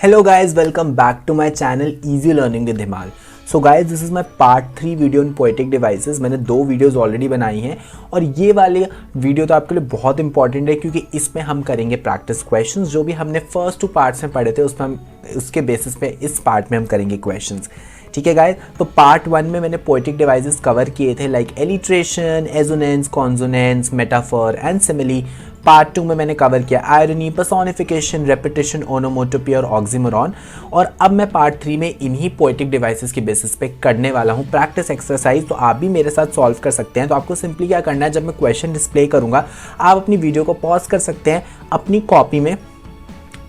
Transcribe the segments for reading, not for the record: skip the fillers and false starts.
Hello guys, welcome back to my channel Easy Learning with Himal. So guys, this is my part 3 video in poetic devices. मैंने 2 videos already बनाई हैं और ये वाली video तो आपके लिए बहुत इंपॉर्टेंट है क्योंकि इसमें हम करेंगे प्रैक्टिस क्वेश्चंस। जो भी हमने फर्स्ट 2 पार्ट्स में पढ़े थे उसमें हम उसके बेसिस पे इस पार्ट में हम करेंगे क्वेश्चंस। ठीक है गाइस, तो पार्ट 1 में मैंने पोएटिक डिवाइसेस कवर किए थे like alliteration, assonance, consonance, metaphor and simile. Part 2 में मैंने कवर किया आयरनी, पर्सोनिफिकेशन, रेपिटेशन, ओनोमोटोपी और ऑक्सीमोरॉन। और अब मैं पार्ट 3 में इन्हीं पोएटिक डिवाइसेस के बेसिस पे करने वाला हूँ प्रैक्टिस एक्सरसाइज। तो आप भी मेरे साथ सॉल्व कर सकते हैं। तो आपको सिंपली क्या करना है, जब मैं क्वेश्चन डिस्प्ले करूँगा आप अपनी वीडियो को पॉज कर सकते हैं, अपनी कॉपी में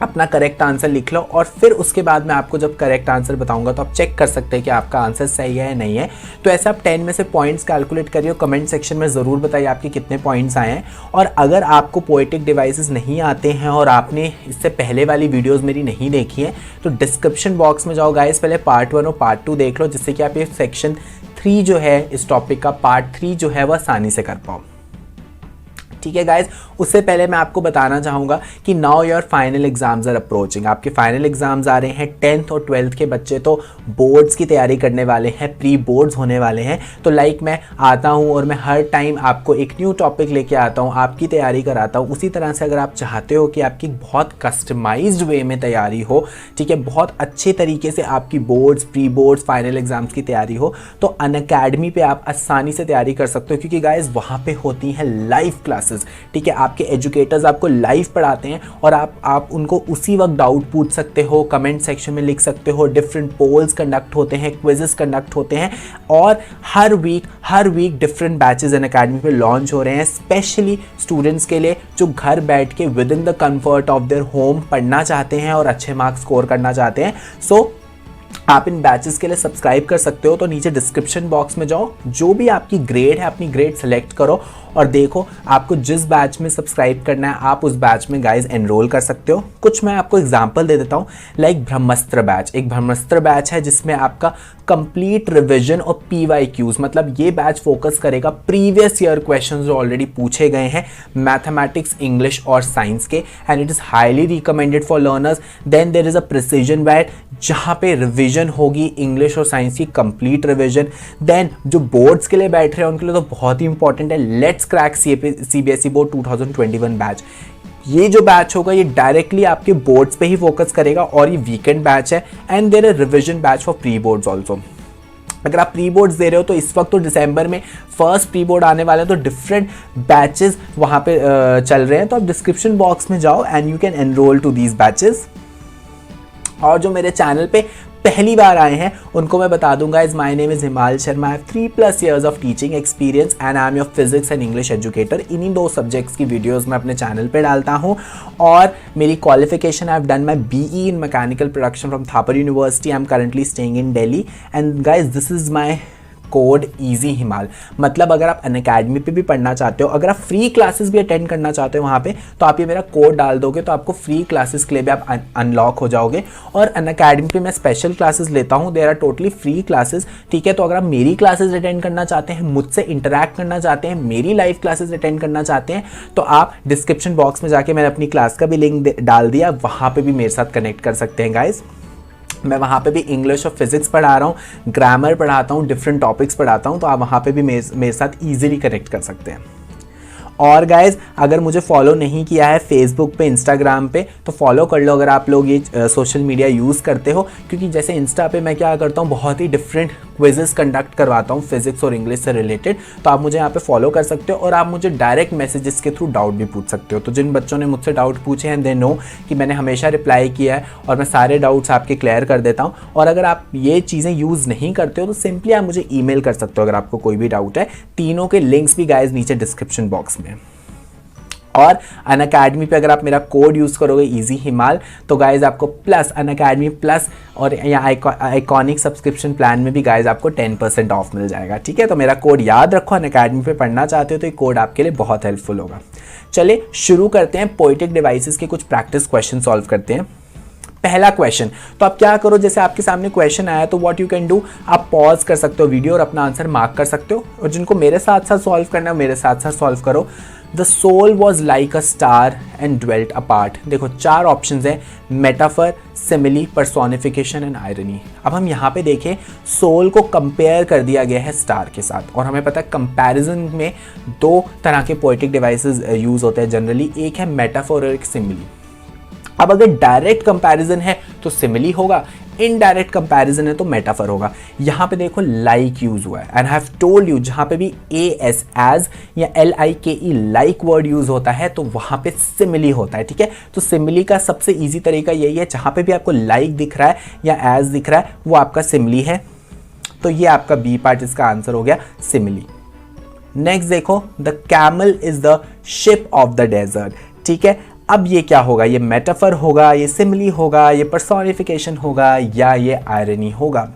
अपना करेक्ट आंसर लिख लो और फिर उसके बाद मैं आपको जब करेक्ट आंसर बताऊंगा तो आप चेक कर सकते हैं कि आपका आंसर सही है या नहीं है। तो ऐसे आप 10 में से पॉइंट्स कैलकुलेट करिए और कमेंट सेक्शन में ज़रूर बताइए आपके कितने पॉइंट्स आए हैं। और अगर आपको पोएटिक डिवाइसेस नहीं आते हैं और आपने इससे पहले वाली वीडियोज़ मेरी नहीं देखी हैं तो डिस्क्रिप्शन बॉक्स में जाओ गाइस, पहले पार्ट 1 और पार्ट 2 देख लो, जिससे कि आप ये सेक्शन 3 जो है इस टॉपिक का पार्ट 3 जो है वह आसानी से कर पाओ। ठीक है गाइज, उससे पहले मैं आपको बताना चाहूँगा कि now your final exams are approaching. आपके फाइनल एग्जाम्स आ रहे हैं। 10th और 12th के बच्चे तो बोर्ड्स की तैयारी करने वाले हैं, प्री बोर्ड्स होने वाले हैं। तो लाइक मैं आता हूँ और मैं हर टाइम आपको एक न्यू टॉपिक लेके आता हूँ, आपकी तैयारी कराता हूँ। उसी तरह से अगर आप चाहते हो कि आपकी बहुत कस्टमाइज्ड वे में तैयारी हो, ठीक है, बहुत अच्छे तरीके से आपकी boards, pre boards, final exams की तैयारी हो, तो अनअकैडमी पे आप आसानी से तैयारी कर सकते हो क्योंकि गाइज वहाँ पे होती हैं लाइव क्लासेस। ठीक है, आपके एजुकेटर्स आपको लाइव पढ़ाते हैं और आप उनको उसी वक्त डाउट पूछ सकते हो, कमेंट सेक्शन में लिख सकते हो। डिफरेंट पोल्स कंडक्ट होते हैं, क्विजेस कंडक्ट होते हैं और हर वीक डिफरेंट बैचेस अनअकैडमी पे लॉन्च हो रहे हैं, स्पेशली स्टूडेंट्स के लिए जो घर बैठ के with in the comfort of their home पढ़ना चाहते हैं और अच्छे मार्क्स स्कोर करना चाहते हैं। सो आप इन बैचेस के लिए सब्सक्राइब कर सकते हो। तो नीचे डिस्क्रिप्शन बॉक्स में जाओ, जो भी आपकी ग्रेड है अपनी ग्रेड सेलेक्ट करो और देखो आपको जिस बैच में सब्सक्राइब करना है आप उस बैच में गाइज एनरोल कर सकते हो। कुछ मैं आपको एग्जांपल दे देता हूँ, लाइक ब्रह्मास्त्र बैच। एक ब्रह्मास्त्र बैच है जिसमें आपका कंप्लीट रिविजन और PYQs, मतलब ये बैच फोकस करेगा प्रीवियस ईयर क्वेश्चन जो ऑलरेडी पूछे गए हैं मैथमेटिक्स, इंग्लिश और साइंस के, and it is highly recommended for learners. Then there is a precision batch जहाँ पे रिविजन होगी इंग्लिश और साइंस की कंप्लीट रिविजन। देन जो बोर्ड्स के लिए बैठ रहे हैं उनके लिए तो बहुत ही इंपॉर्टेंट है let's crack CBSE board 2021 batch. ये जो बैच होगा ये डायरेक्टली आपके बोर्ड्स पे ही फोकस करेगा और ये वीकेंड बैच है। And there is revision batch for pre boards also. अगर आप प्री बोर्ड्स दे रहे हो तो इस वक्त तो दिसंबर में फर्स्ट प्री बोर्ड आने वाले हैं, तो डिफरेंट बैचेस वहाँ पे चल रहे हैं। तो आप डिस्क्रिप्शन बॉक्स में जाओ and you can enroll to these batches. और जो मेरे चैनल पे पहली बार आए हैं उनको मैं बता दूंगा, इज माय नेम इज हिमाल Sharma, I have 3+ years of teaching experience and I am your physics and English educator. इन्हीं 2 सब्जेक्ट्स की वीडियोस मैं अपने चैनल पे डालता हूं। और मेरी qualification, I have done my BE in mechanical production from Thapar university. I am currently staying in Delhi and guys this is my code easy हिमाल। मतलब अगर आप अनअकैडमी पे भी पढ़ना चाहते हो, अगर आप फ्री क्लासेस भी अटेंड करना चाहते हो वहाँ पे, तो आप ये मेरा कोड डाल दोगे तो आपको फ्री क्लासेस के लिए भी आप अनलॉक हो जाओगे। और अनअकैडमी पे मैं स्पेशल क्लासेस लेता हूँ, there are totally free classes. ठीक है, तो अगर आप मेरी क्लासेस अटेंड करना चाहते हैं, मुझसे इंटरैक्ट करना चाहते हैं, मेरी लाइव क्लासेस अटेंड करना चाहते हैं, तो आप डिस्क्रिप्शन बॉक्स में जाके मैंने अपनी क्लास का भी लिंक डाल दिया, वहाँ पर भी मेरे साथ कनेक्ट कर सकते हैं गाइज। मैं वहाँ पे भी इंग्लिश और फिजिक्स पढ़ा रहा हूँ, ग्रामर पढ़ाता हूँ, डिफरेंट टॉपिक्स पढ़ाता हूँ, तो आप वहाँ पे भी मेरे साथ इजीली कनेक्ट कर सकते हैं। और गाइज अगर मुझे फॉलो नहीं किया है फेसबुक पे, इंस्टाग्राम पे, तो फॉलो कर लो अगर आप लोग ये सोशल मीडिया यूज़ करते हो। क्योंकि जैसे इंस्टा पे मैं क्या करता हूँ, बहुत ही डिफरेंट क्विजेस कंडक्ट करवाता हूँ फिजिक्स और इंग्लिश से रिलेटेड। तो आप मुझे यहाँ पे फॉलो कर सकते हो और आप मुझे डायरेक्ट मैसेजेस के थ्रू डाउट भी पूछ सकते हो। तो जिन बच्चों ने मुझसे डाउट पूछे हैं दे नो कि मैंने हमेशा रिप्लाई किया है और मैं सारे डाउट्स आपके क्लियर कर देता हूँ। और अगर आप ये चीज़ें यूज़ नहीं करते हो तो सिंपली आप मुझे ईमेल कर सकते हो अगर आपको कोई भी डाउट है। तीनों के लिंक्स भी गाइज नीचे डिस्क्रिप्शन बॉक्स में। और अनअकैडमी पे अगर आप मेरा कोड यूज़ करोगे इजी हिमाल, तो गाइज आपको प्लस अनअकैडमी प्लस और यहाँ आइकॉनिक सब्सक्रिप्शन प्लान में भी गाइज आपको 10% ऑफ मिल जाएगा। ठीक है, तो मेरा कोड याद रखो, अनअकैडमी पे पढ़ना चाहते हो तो ये कोड आपके लिए बहुत हेल्पफुल होगा। चलिए शुरू करते हैं, पोएटिक डिवाइसेस के कुछ प्रैक्टिस क्वेश्चन सॉल्व करते हैं। पहला क्वेश्चन, तो आप क्या करो, जैसे आपके सामने क्वेश्चन आया तो व्हाट यू कैन डू, आप पॉज कर सकते हो वीडियो और अपना आंसर मार्क कर सकते हो। और जिनको मेरे साथ साथ सॉल्व करना है मेरे साथ साथ सॉल्व करो। The soul was like a star and dwelt apart. देखो 4 ऑप्शन है, metaphor, simile, personification and irony. अब हम यहाँ पे देखें, सोल को कंपेयर कर दिया गया है स्टार के साथ, और हमें पता है कंपैरिजन में 2 तरह के पोएटिक डिवाइसेस यूज होते हैं जनरली, एक है मेटाफर और एक सिमिली। अब अगर डायरेक्ट कंपैरिजन है तो सिमिली होगा, इनडायरेक्ट कंपैरिजन है तो मेटाफर होगा। यहाँ पे देखो लाइक यूज हुआ है, एंड हैव टोल्ड यू जहाँ पे भी एस एज या LIKE लाइक वर्ड यूज होता है तो वहाँ पे सिमिली होता है, ठीक है। तो सिमिली का सबसे इजी तरीका यही है, जहाँ पे भी आपको लाइक दिख रहा है या एज दिख रहा है वो आपका सिमिली है। तो ये आपका बी पार्ट इसका आंसर हो गया सिमिली। नेक्स्ट देखो, the camel is the ship of the desert, ठीक है। अब ये क्या होगा, ये मेटाफर होगा, ये सिमिली होगा, ये पर्सोनिफिकेशन होगा या ये आयरनी होगा।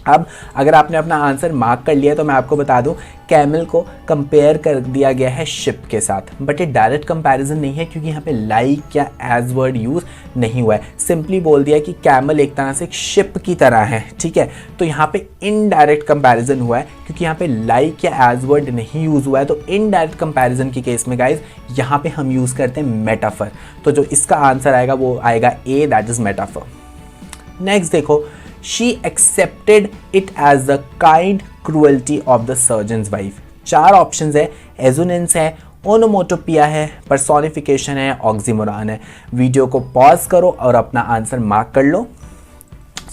अब अगर आपने अपना आंसर मार्क कर लिया तो मैं आपको बता दूं, कैमल को कंपेयर कर दिया गया है शिप के साथ, बट ये डायरेक्ट कंपैरिजन नहीं है क्योंकि यहाँ पे लाइक या एज वर्ड यूज नहीं हुआ है। सिंपली बोल दिया कि कैमल एक तरह से एक शिप की तरह है, ठीक है। तो यहाँ पे इनडायरेक्ट कंपैरिजन हुआ है क्योंकि यहाँ पे लाइक या एज वर्ड नहीं यूज हुआ है। तो इनडायरेक्ट कंपैरिजन के केस में गाइज यहाँ पे हम यूज करते हैं मेटाफर। तो जो इसका आंसर आएगा वो आएगा ए, दैट इज मेटाफर। नेक्स्ट देखो, she accepted it as the kind cruelty of the surgeon's wife। 4 options है, एजोनेंस है, ओनोमोटोपिया है, पर्सोनिफिकेशन है, ऑक्सीमोरॉन है। वीडियो को पॉज करो और अपना आंसर मार्क कर लो।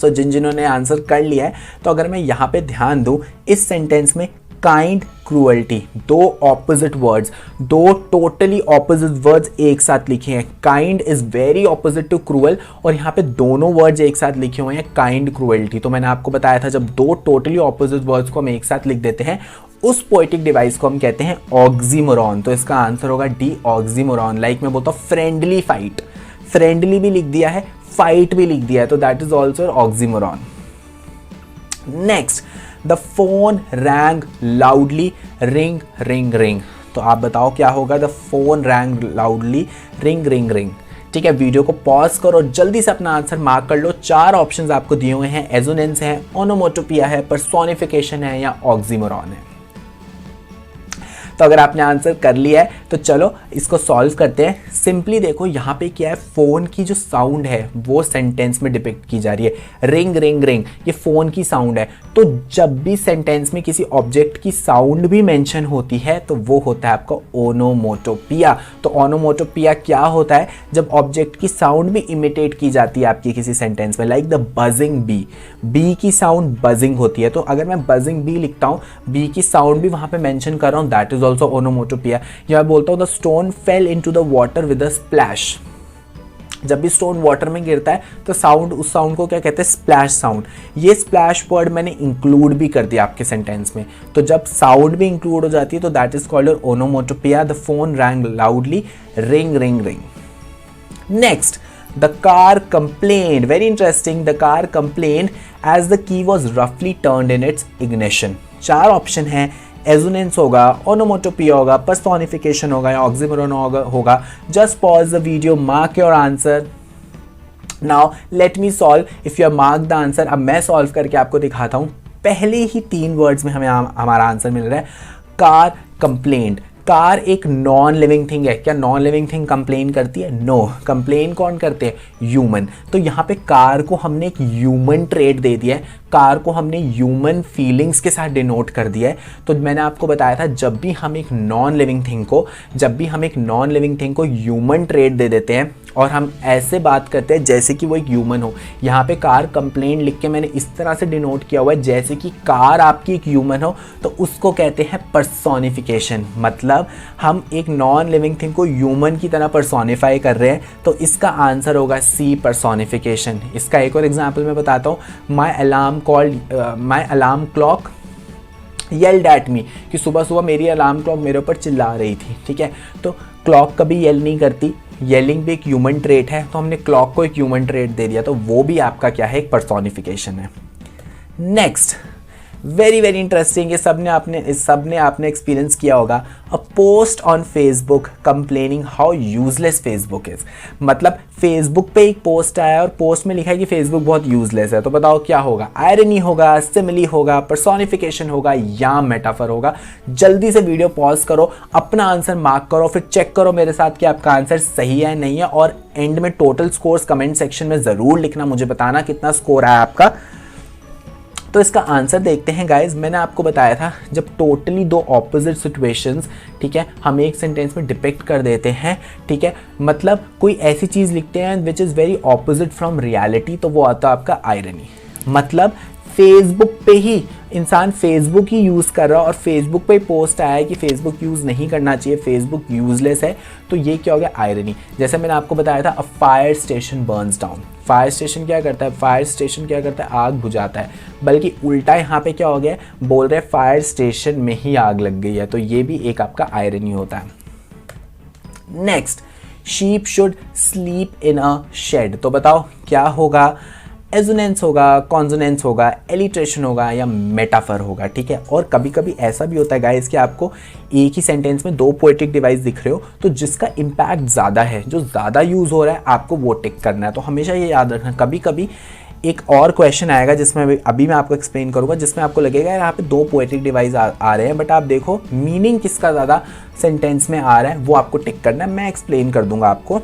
सो जिन्होंने आंसर कर लिया है, तो अगर मैं यहाँ पे ध्यान दूँ, इस सेंटेंस में kind, cruelty, 2 opposite words, 2 totally opposite words एक साथ लिखे हैं। Kind is very opposite to cruel, और यहाँ पे दोनों वर्ड्स एक साथ लिखे हुए हैं, काइंड, क्रूअल्टी। तो मैंने आपको बताया था जब 2 टोटली ऑपोजिट वर्ड्स को हम एक साथ लिख देते हैं उस पोएटिक डिवाइस को हम कहते हैं ऑक्सीमोरॉन। तो इसका आंसर होगा डी, ऑक्सीमोरॉन। लाइक मैं बोलता हूँ फ्रेंडली फाइट, फ्रेंडली भी लिख दिया है, फाइट भी लिख दिया है, तो that is also oxymoron. Next, the phone rang loudly, ring ring ring. तो आप बताओ क्या होगा, the phone rang loudly, ring ring ring. ठीक है, वीडियो को पॉज करो, जल्दी से अपना आंसर मार्क कर लो। 4 ऑप्शंस आपको दिए हुए हैं, एजोनेंस है, ओनोमोटोपिया है, पर्सोनिफिकेशन है या ऑक्सीमोरॉन है। तो अगर आपने आंसर कर लिया है तो चलो इसको सॉल्व करते हैं। सिंपली देखो यहाँ पे क्या है, फोन की जो साउंड है वो सेंटेंस में डिपिक्ट की जा रही है। रिंग रिंग रिंग ये फोन की साउंड है। तो जब भी सेंटेंस में किसी ऑब्जेक्ट की साउंड भी मेंशन होती है तो वो होता है आपका ओनोमोटोपिया। तो ओनोमोटोपिया क्या होता है, जब ऑब्जेक्ट की साउंड भी इमिटेट की जाती है आपकी किसी सेंटेंस में। Like the buzzing bee, bee की साउंड बजिंग होती है। तो अगर मैं बजिंग बी लिखता हूँ, बी की साउंड भी वहाँ पे मेंशन कर रहा हूँ, दैट इज ऑल्सो ओनोमोटोपिया। या मैं बोलता हूँ the stone fail into the water with a splash. जब भी स्टोन वाटर में गिरता है तो साउंड, उस साउंड को क्या कहते हैं, स्प्लैश साउंड। ये स्प्लैश वर्ड मैंने इंक्लूड भी कर दिया आपके सेंटेंस में। तो जब साउंड भी इंक्लूड हो जाती है तो that is called onomatopoeia. The phone rang loudly, ring ring ring. Next, the car complained, very interesting, the car complained as the key was रफली turned in its ignition. 4 option है, assonance होगा, onomatopoeia होगा, personification होगा या oxymoron होगा। Just pause the video, mark your answer. Now let me solve. If you mark the answer, अब मैं solve करके आपको दिखाता हूँ। पहले ही 3 वर्ड्स में हमें हमारा आंसर मिल रहा है, कार कंप्लेंट। कार एक नॉन लिविंग थिंग है। क्या नॉन लिविंग थिंग कंप्लेन करती है? नो। कंप्लेन कौन करते हैं? ह्यूमन। तो यहाँ पे कार को हमने एक ह्यूमन ट्रेट दे दिया है, कार को हमने ह्यूमन फीलिंग्स के साथ डिनोट कर दिया है। तो मैंने आपको बताया था जब भी हम एक नॉन लिविंग थिंग को ह्यूमन ट्रेट दे देते हैं और हम ऐसे बात करते हैं जैसे कि वो एक ह्यूमन हो। यहाँ पे कार कंप्लेंट लिख के मैंने इस तरह से डिनोट किया हुआ है जैसे कि कार आपकी एक ह्यूमन हो, तो उसको कहते हैं पर्सोनिफिकेशन। मतलब हम एक नॉन लिविंग थिंग को ह्यूमन की तरह पर्सोनिफाई कर रहे हैं। तो इसका आंसर होगा सी, पर्सोनिफिकेशन। इसका एक और एग्जाम्पल मैं बताता हूँ। My alarm clock yelled at me, कि सुबह सुबह मेरी अलार्म क्लॉक मेरे ऊपर चिल्ला रही थी। ठीक है, तो क्लॉक कभी येल नहीं करती, येलिंग भी एक ह्यूमन ट्रेट है, तो हमने क्लॉक को एक ह्यूमन ट्रेट दे दिया, तो वो भी आपका क्या है, एक पर्सोनिफिकेशन है। नेक्स्ट, वेरी वेरी इंटरेस्टिंग, ये सब ने आपने एक्सपीरियंस किया होगा। अ post on Facebook complaining how useless Facebook is. मतलब फेसबुक पे एक पोस्ट आया और पोस्ट में लिखा है कि फेसबुक बहुत यूजलेस है। तो बताओ क्या होगा, आयरनी होगा, सिमिली होगा, पर्सोनिफिकेशन होगा या मेटाफर होगा। जल्दी से वीडियो पॉज करो, अपना आंसर मार्क करो, फिर चेक करो मेरे साथ कि आपका आंसर सही है नहीं है, और एंड में टोटल स्कोर्स कमेंट सेक्शन में ज़रूर लिखना, मुझे बताना कितना स्कोर आया आपका। तो इसका आंसर देखते हैं गाइज। मैंने आपको बताया था जब टोटली दो ऑपोजिट सिचुएशंस, ठीक है, हम एक सेंटेंस में डिपिक्ट कर देते हैं, ठीक है, मतलब कोई ऐसी चीज़ लिखते हैं which is very opposite from reality, तो वो आता है आपका आयरनी। मतलब फेसबुक पे ही इंसान फेसबुक ही यूज़ कर रहा है और फेसबुक पे पोस्ट आया है कि फेसबुक यूज़ नहीं करना चाहिए, फेसबुक यूजलेस है, तो ये क्या हो गया, आयरनी। जैसे मैंने आपको बताया था, a fire station Burns down. Fire station क्या करता है, फायर स्टेशन क्या करता है, आग बुझाता है, बल्कि उल्टा यहाँ पे क्या हो गया, बोल रहे फायर स्टेशन में ही आग लग गई है, तो ये भी एक आपका आयरनी होता है। Next, sheep should sleep in a shed. तो बताओ क्या होगा, एजोनेंस होगा, कॉन्सोनेंस होगा, एलिट्रेशन होगा या मेटाफर होगा, ठीक है। और कभी कभी ऐसा भी होता है गाइस कि आपको एक ही सेंटेंस में दो पोएटिक डिवाइस दिख रहे हो, तो जिसका इम्पैक्ट ज़्यादा है, जो ज़्यादा यूज़ हो रहा है, आपको वो टिक करना है। तो हमेशा ये याद रखना। कभी कभी एक और क्वेश्चन आएगा जिसमें अभी मैं आपको एक्सप्लेन करूँगा, जिसमें आपको लगेगा यहाँ पे दो पोएटिक डिवाइस आ रहे हैं, बट आप देखो मीनिंग किसका ज़्यादा सेंटेंस में आ रहा है वो आपको टिक करना है। मैं एक्सप्लेन कर दूंगा आपको।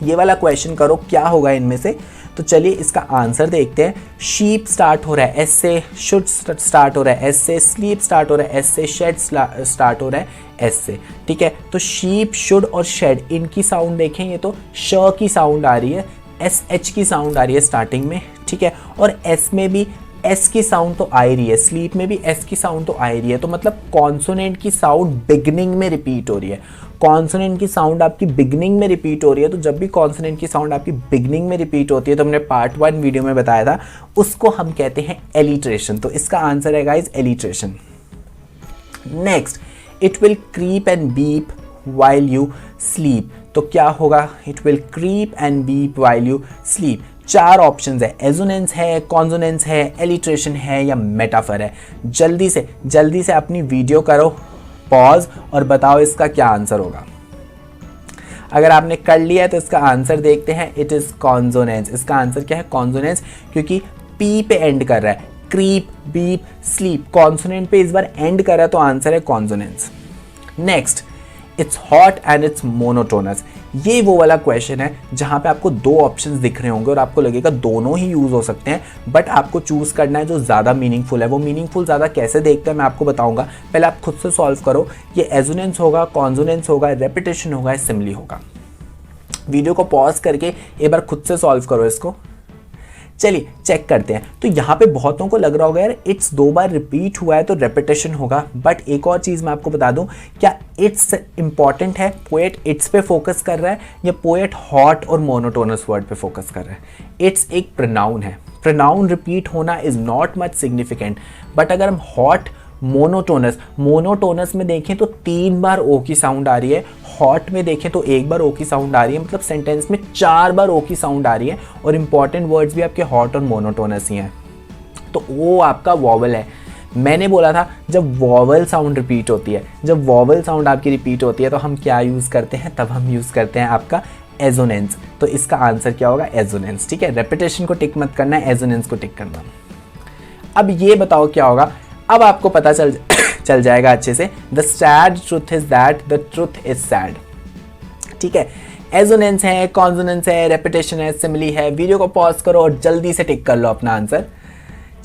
ये वाला क्वेश्चन करो क्या होगा इनमें से। तो चलिए इसका आंसर देखते हैं। शीप स्टार्ट हो रहा है एस से, शुड स्टार्ट हो रहा है एस से, स्लीप स्टार्ट हो रहा है एस से, शेड स्टार्ट हो रहा है एस से, ठीक है। तो शीप, शुड और शेड, इनकी साउंड देखें, ये तो श की साउंड आ रही है, एस एच की साउंड आ रही है स्टार्टिंग में, ठीक है। और एस में भी एस की साउंड तो आ ही रही है, स्लीप में भी एस की साउंड तो आ ही रही है। तो मतलब कॉन्सोनेंट की साउंड बिगनिंग में रिपीट हो रही है। कॉन्सोनेंट की साउंड आपकी बिगनिंग में रिपीट हो रही है। तो जब भी कॉन्सोनेंट की साउंड आपकी बिगनिंग में रिपीट होती है, तो हमने पार्ट 1 वीडियो में बताया था, उसको हम कहते हैं एलिट्रेशन। तो इसका आंसर है guys alliteration. Next, it will creep and beep while you sleep. तो क्या होगा, it will creep and beep while you sleep. 4 options है, एजोनेंस है, कॉन्सोनेंस है, एलिट्रेशन है या मेटाफर है। जल्दी से अपनी वीडियो करो पॉज और बताओ इसका क्या आंसर होगा। अगर आपने कर लिया है तो इसका आंसर देखते हैं। It is consonance. इसका आंसर क्या है, कॉन्सोनेंस, क्योंकि पी पे एंड कर रहा है। क्रीप, बीप, स्लीप, कॉन्सोनेंट पे इस बार एंड कर रहा है, तो आंसर है consonance. Next, it's hot and it's monotonous. ये वो वाला क्वेश्चन है जहां पे आपको 2 ऑप्शंस दिख रहे होंगे और आपको लगेगा दोनों ही यूज हो सकते हैं, बट आपको चूज करना है जो ज़्यादा मीनिंगफुल है। वो मीनिंगफुल ज़्यादा कैसे देखते हैं मैं आपको बताऊंगा, पहले आप खुद से सॉल्व करो। ये एजोनेंस होगा, कॉन्सोनेंस होगा, रेपिटेशन होगा, सिमिली होगा। वीडियो को पॉज करके एक बार खुद से सॉल्व करो इसको। चलिए चेक करते हैं। तो यहाँ पे बहुतों को लग रहा होगा यार इट्स 2 बार रिपीट हुआ है तो रेपिटेशन होगा, बट एक और चीज़ मैं आपको बता दूं, क्या इट्स इंपॉर्टेंट है? पोएट इट्स पे फोकस कर रहा है या पोएट हॉट और मोनोटोनस वर्ड पे फोकस कर रहा है? इट्स एक प्रोनाउन है, प्रोनाउन रिपीट होना is not much significant, but अगर हम हॉट, मोनोटोनस में देखें तो 3 बार ओ की साउंड आ रही है, हॉट में देखें तो 1 बार ओ की साउंड आ रही है, मतलब सेंटेंस में 4 बार ओ की साउंड आ रही है और इंपॉर्टेंट वर्ड्स भी आपके हॉट और मोनोटोनस ही हैं। तो वो आपका वॉवल है। मैंने बोला था जब वॉवल साउंड रिपीट होती है, जब वॉवल साउंड आपकी रिपीट होती है तो हम क्या यूज़ करते हैं? तब हम यूज़ करते हैं आपका एजोनेंस। तो इसका आंसर क्या होगा? एजोनेंस। ठीक है, रेपिटेशन को टिक मत करना है, एजोनेंस को टिक करना। अब ये बताओ क्या होगा, अब आपको पता चल जाएगा अच्छे से। The sad truth is that the truth is sad. ठीक है, एजोनेंस है, कॉन्सोनेंस है, रेपिटेशन है, सिमिली है। वीडियो को पॉज करो और जल्दी से टिक कर लो अपना आंसर।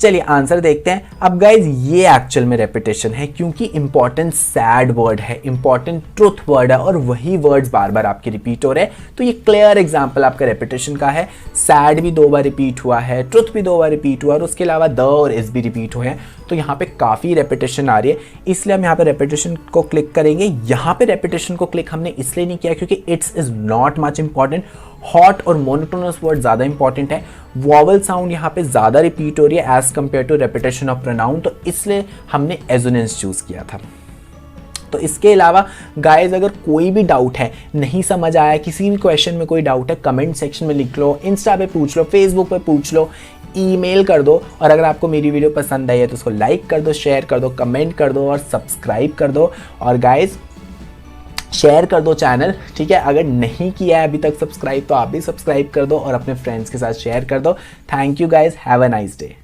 चलिए आंसर देखते हैं। अब गाइज ये एक्चुअल में रेपिटेशन है, क्योंकि इंपॉर्टेंट सैड वर्ड है, इंपॉर्टेंट ट्रुथ वर्ड है और वही वर्ड्स बार बार आपके रिपीट हो रहे हैं। तो ये क्लियर एग्जांपल आपका रेपिटेशन का है। सैड भी 2 बार रिपीट हुआ है, ट्रुथ भी 2 बार रिपीट हुआ और उसके अलावा द और इज भी रिपीट हुए हैं। तो यहाँ पे काफ़ी रेपिटेशन आ रही है, इसलिए हम यहाँ पे रेपिटेशन को क्लिक करेंगे। यहाँ पे रेपिटेशन को क्लिक हमने इसलिए नहीं किया क्योंकि it's is not much important. Hot और मोनोटोनस वर्ड ज़्यादा इंपॉर्टेंट है। वॉवल साउंड यहाँ पे ज़्यादा रिपीट हो रही है as compare to repetition of pronoun, तो इसलिए हमने एजोनेंस चूज़ किया था। तो इसके अलावा गाइज अगर कोई भी डाउट है, नहीं समझ आया, किसी भी क्वेश्चन में कोई डाउट है, कमेंट सेक्शन में लिख लो, इंस्टा पे पूछ लो, फेसबुक पे पूछ लो, ईमेल कर दो। और अगर आपको मेरी वीडियो पसंद आई है तो उसको लाइक कर दो, शेयर कर दो, कमेंट कर दो और सब्सक्राइब कर दो। और गाइज शेयर कर दो चैनल, ठीक है। अगर नहीं किया है अभी तक सब्सक्राइब तो आप भी सब्सक्राइब कर दो और अपने फ्रेंड्स के साथ शेयर कर दो। Thank you guys, have a nice day.